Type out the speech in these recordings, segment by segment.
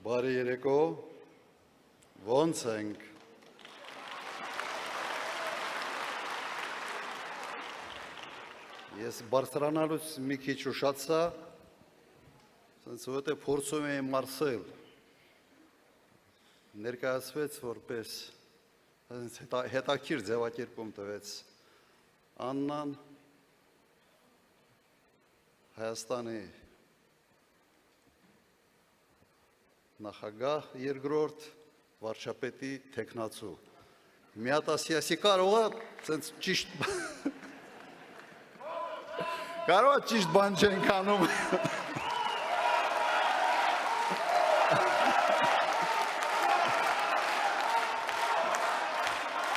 Բարի երեկո, ոնց ենք։ Ես բարձրանալուց մի քիչ ուշացա, սենց որ է փորձում եմ Մարսել, ներկայացվեց որպես հետաքրքիր ձևակերպում տվեց Աննան, Հայաստանի նախագահ երկրորդ վարչապետի թեկնածու։ Մի հատ ասի կարող է սենց ճիշտ կարող է ճիշտ բան չենք անում։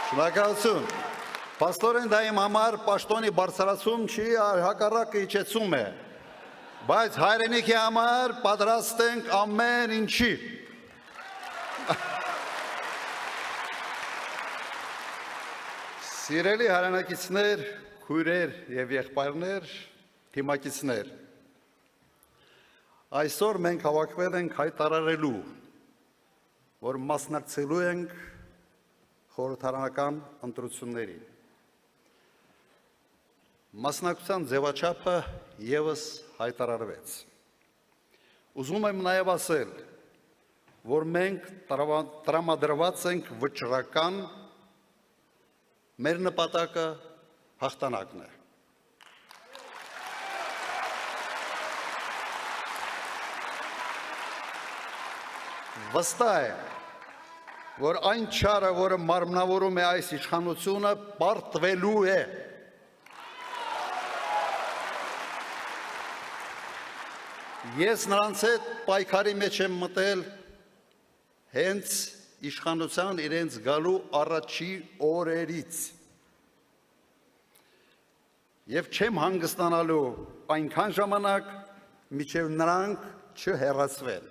Շնորհակալություն։ Պաստորեն դա իմ համար պաշտոնի բարձրացում չի, հակառակը իջեցում է։ Բայց հայրենիքի համար պատրաստ ենք ամեն ինչի։ Սիրելի հայրենակիցներ, քույրեր եւ եղբայրներ, թիմակիցներ, այսօր մենք հավաքվել ենք հայտարարելու, որ մասնակցելու ենք խորհրդարանական ընտրություններին։ Մասնակցության ձևաչափը ևս հայտարարվեց։ Ուզում եմ նաև ասել, որ մենք տրամադրված ենք վճռական, մեր նպատակը հաղթանակն է։ Վստահ է, որ այն չարը, որը մարմնավորում է այս իշխանությունը, պարտվելու է։ Ես նրանց հետ պայքարի մեջ եմ մտել հենց իշխանության իրենց գալու առաջի օրերից։ Եվ չեմ հանգստանալու այնքան ժամանակ, մինչև նրանք չհեռացվեն։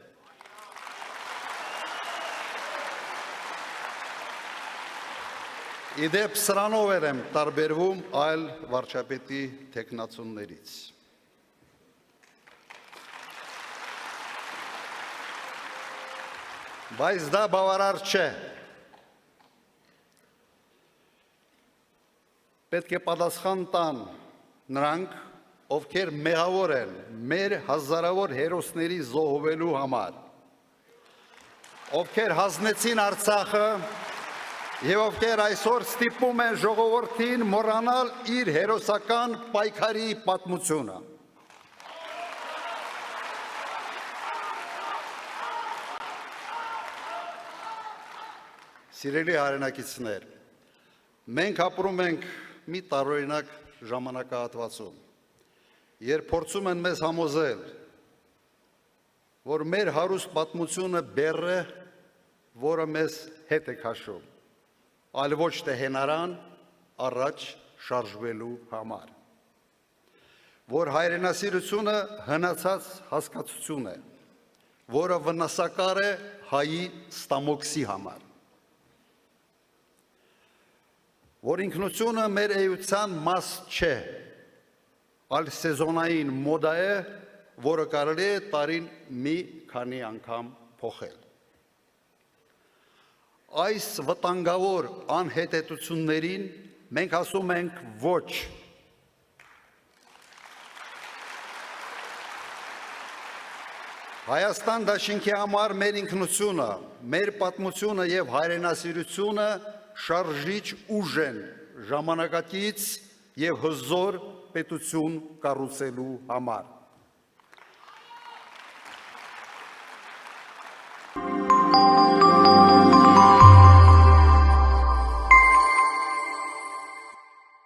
Իդեպ սրանով եմ տարբերվում այլ վարչապետի թեկնածուներից։ Բայց դա բավարար չէ։ Պետք է պատասխան տան նրանք, ովքեր մեղավոր են մեր հազարավոր հերոսների զոհվելու համար, ովքեր հանձնեցին Արցախը եւ ովքեր այսօր ստիպում են ժողովրդին մոռանալ իր հերոսական պայքարի պատմությունը։ Սիրելի հայրենակիցներ, մենք ապրում ենք մի տարօրինակ ժամանակահատվածում, երբ փորձում են մեզ համոզել, որ մեր հարուստ պատմությունը բեռ է, որը մեզ հետ է քաշում, այլ ոչ թե հենարան առաջ շարժվելու համար, որ հայրենասիրությունը հնացած հասկացություն է, որը վնասակար է հայի ստամոքսի համար, որ ինքնությունը մեր էության մաս չէ, այլ սեզոնային մոդա է, որը կարելի է տարին մի քանի անգամ փոխել։ Այս վտանգավոր անհետեցություններին մենք ասում ենք ոչ։ Հայաստան դաշինքի համար մեր ինքնությունը, մեր պատմությունը եւ հայրենասիրությունը շարժիչ ուժ են ժամանակակից եւ հզոր պետություն կառուցելու համար։